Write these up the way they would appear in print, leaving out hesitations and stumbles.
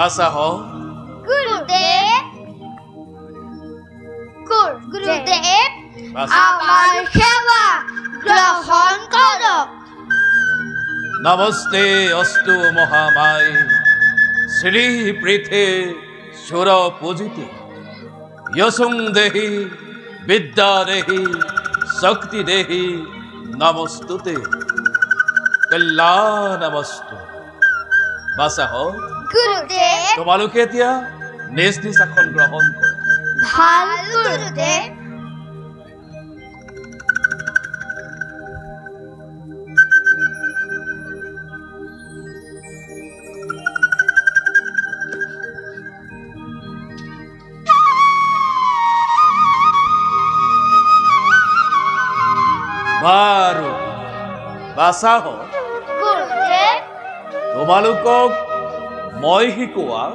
বাসা হ গুরুদেব গুরুদেব বাসা আমার সেবা গ্রহণ করো। নমস্তে অস্তু মহামায় শ্রী পৃথে সুর পূজিতে যশং দেহি বিদ্যা দেহি শক্তি দেহি নমস্তুতে কল্যাণমস্তু। বাসা হ গুরুদেব তোমালোকে এতিয়া নিজ নিজ আসন গ্ৰহণ কৰা। ভাল গুৰুদেব। বাৰু বাসা হ গুৰুদেব তোমালোকক মই শিকোৱা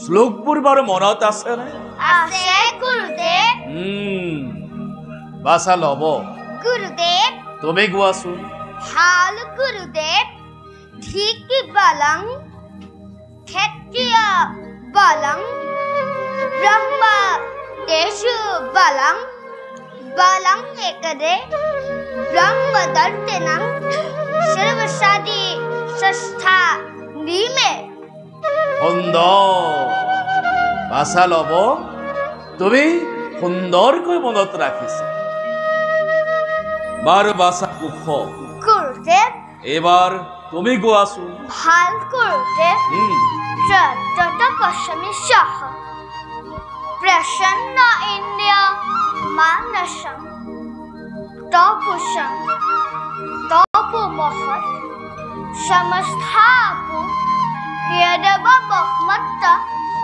শ্লোকবোৰ বাৰু মনত আছেনে? আছে গুৰুদেব। বাসা লব গুৰুদেব তুমি গোৱাচোন। ভাল গুৰুদেব। ধিকি বলং ক্ষত্ৰিয় বলং ব্ৰহ্ম দেশু বলং বলং একদে ব্ৰহ্মদৰ্শনং সৰ্বসাদি ষষ্ঠা নিমে। সুন্দৰ বাসা লব তুমি সুন্দৰকৈ মনত ৰাখিছা। বাৰু বাসা কুশ গুৰুদেব এইবাৰ তুমি গোৱাচোন। ভাল গুরুদেব। যত পশ্চিমী সহ প্রসন্ন ইন্দ্রিয় মানসম তপুষম তপোমহৎ সমস্থাপু হৃদব বহমত্ত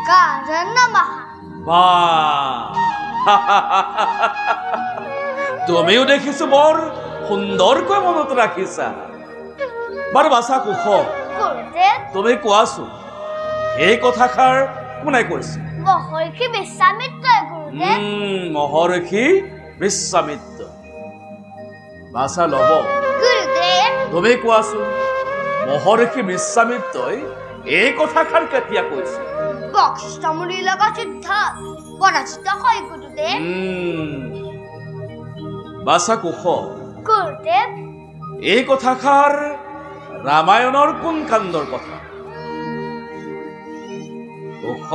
কারণমঃ। বাহ তুমিও দেখিছো বৰ সুন্দৰকৈ মনত ৰাখিছা। বাৰু বাসা কুশ গুৰুদেব তুমি কোৱাচোন এই কথাষাৰ কোনে কৈছে? মহৰ্ষি বিশ্বামিত্ৰ গুৰুদেৱ। মহৰ্ষি বিশ্বামিত্ৰ। বাসা লব গুৰুদেৱ তুমি কোৱাচোন মহৰ্ষি বিশ্বামিত্ৰই এই কথাষাৰ কেতিয়া কৈছে? বক্ষ্টমূলীৰ লগত যুদ্ধ পৰাজিত হয় গুৰুদেৱ। বাসা কুশ গুৰুদেৱ এই কথাষাৰ ৰামায়ণৰ কোন কাণ্ডৰ কথা? কুশ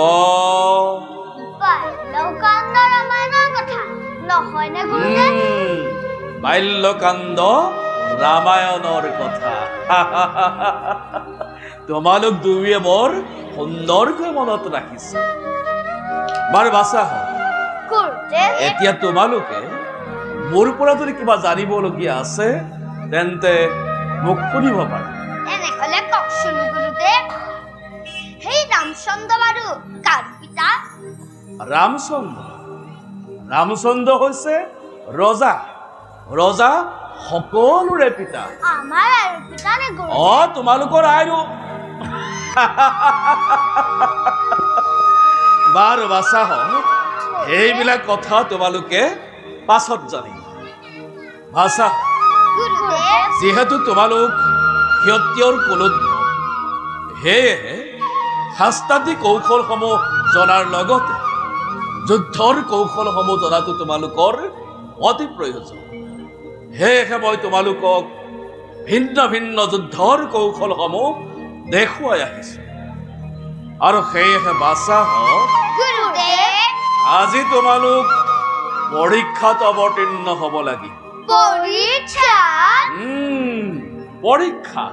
বাল্যকাণ্ড ৰামায়ণৰ কথা নহয়নে গুৰুদেৱ? বাল্যকাণ্ড ৰামায়ণৰ কথা। তোমালোক দুয়োৱে বৰ সুন্দৰকৈ মনত ৰাখিছা। বাৰু বাসা হ গুৰুদেৱ এতিয়া তোমালোকে মোৰ পৰা যদি কিবা জানিবলগীয়া আছে তেন্তে মোক সুধিব পাৰা। এনেহলে কওকচোন গুৰুদেৱ। সেই ৰামচন্দ্ৰ বাৰু কাৰ পিতা? ৰামচন্দ্ৰ হৈছে ৰজা। ৰজা সকলোৰে পিতা। আমাৰ আৰু পিতা নে গুৰুদেৱ? তোমালোকৰ আৰু বাৰু বাসা হ এইবিলাক কথা তোমালোকে পাছত জানিম। বাসা গুৰুদেৱ যিহেতু তোমালোক ক্ষত্ৰিয়ৰ কুলত সেয়েহে শাস্ত্ৰাদি কৌশলসমূহ জনাৰ লগতে যুদ্ধৰ কৌশলসমূহ জনাটো তোমালোকৰ অতি প্ৰয়োজন। সেয়েহে মই তোমালোকক ভিন্ন ভিন্ন যুদ্ধৰ কৌশলসমূহ দেখুৱাই আহিছো। আৰু সেয়েহে বাসা হ গুৰুদেৱ আজি তোমালোক পৰীক্ষাত অৱতীৰ্ণ হ'ব লাগিব। পৰীক্ষা পৰীক্ষা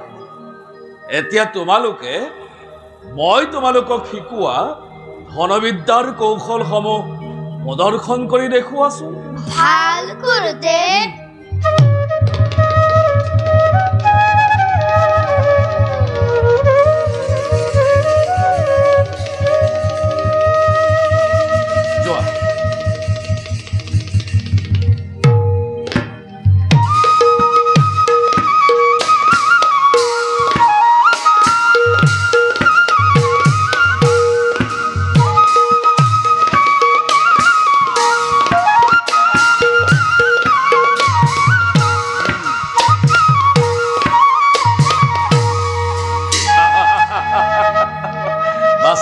এতিয়া তোমালোকে মই তোমালোকক শিকোৱা ধনবিদ্যাৰ কৌশলসমূহ প্ৰদৰ্শন কৰি দেখুৱাচোন। ভাল গুৰুদেৱ। যোৱা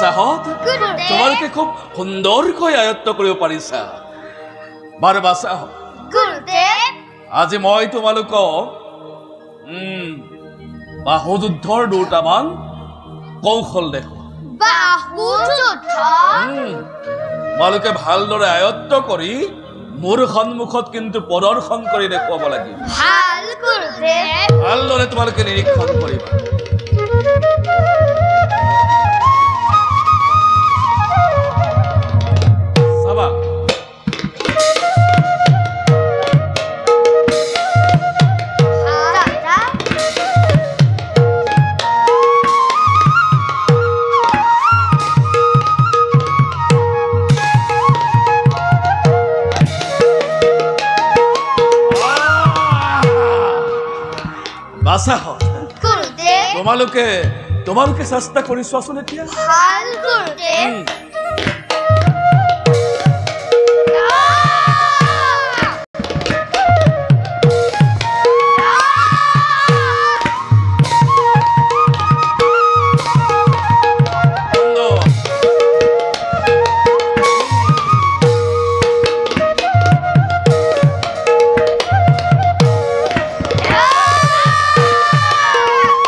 বাছাহঁত গুৰুদেৱ তোমালোকে খুব সুন্দৰকৈ আয়ত্ত কৰিব পাৰিছা। বাৰু বাছাহঁত, গুৰুদেৱ আজি মই তোমালোকক বাহুযুদ্ধৰ দুটামান কৌশল দেখুৱাম। বাহুযুদ্ধ তোমালোকে ভালদৰে আয়ত্ত কৰি মোৰ সন্মুখত কিন্তু প্ৰদৰ্শন কৰি দেখুৱাব লাগিব। ভাল গুৰুদেৱ ভালদৰে তোমালোকে নিৰীক্ষণ কৰিবা। চাবা, দাদা বাছাহঁত গুৰুদেৱ তোমালোকে চেষ্টা কৰি চোৱাচোন এতিয়া। ভাল গুৰুদেৱ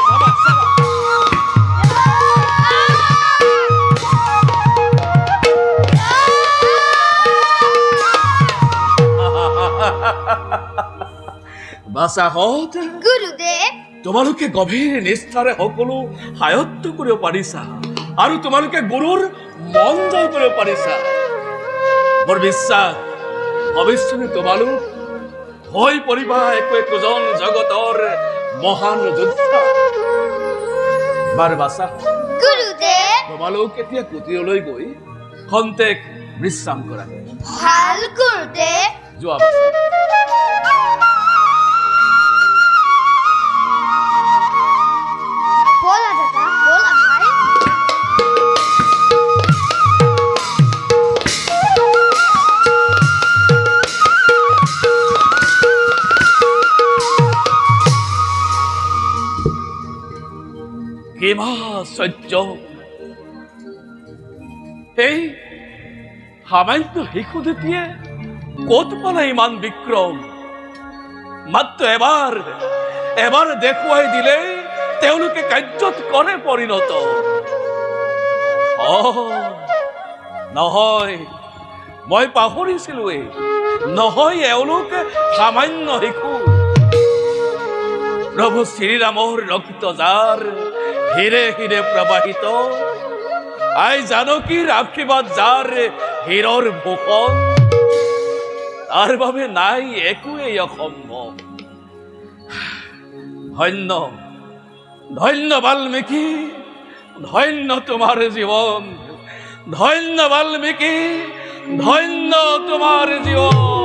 চাবা, চাবা। বাছাহঁত গুৰুদেৱ তোমালোকে গভীৰ নিষ্ঠাৰে সকলো আয়ত্ত কৰিব পাৰিছা আৰু তোমালোকে গুৰুৰ মন জয় কৰিব পাৰিছা। মোৰ বিশ্বাস ভৱিষ্যতে তোমালোক হৈ পৰিবা একোজন জগতৰ মহান যোদ্ধা। বাৰু বাছা, গুৰুদেৱ তোমালোক এতিয়া কুটীৰলৈ গৈ খন্তেক বিশ্ৰাম কৰা। ভাল গুৰুদেৱ যোৱা বাছা। বলা দাদা বলা ভাই কিমা সহ্য এই সামান্য শিশু দুটিয়ে ক'ত পালে ইমান বিক্ৰম? মাত্ৰ এবাৰ দেখুৱাই দিলে তেওঁলোকে কাৰ্যত কৰে পৰিণত। নহয়, মই পাহৰিছিলোৱেই, নহয় এওঁলোক সামান্য শিশু। প্ৰভু শ্ৰীৰামৰ ৰক্ত যাৰ হিৰে হিৰে প্ৰবাহিত, আই জানকীৰ আশীৰ্বাদ যাৰ হীৰৰ ভূষণ, তাৰ বাবে নাই একোৱেই অসম্ভৱ। ধন্য ধন্য বাল্মীকি, ধন্য তোমাৰ জীৱন, ধন্য বাল্মীকি, ধন্য তোমাৰ জীৱন।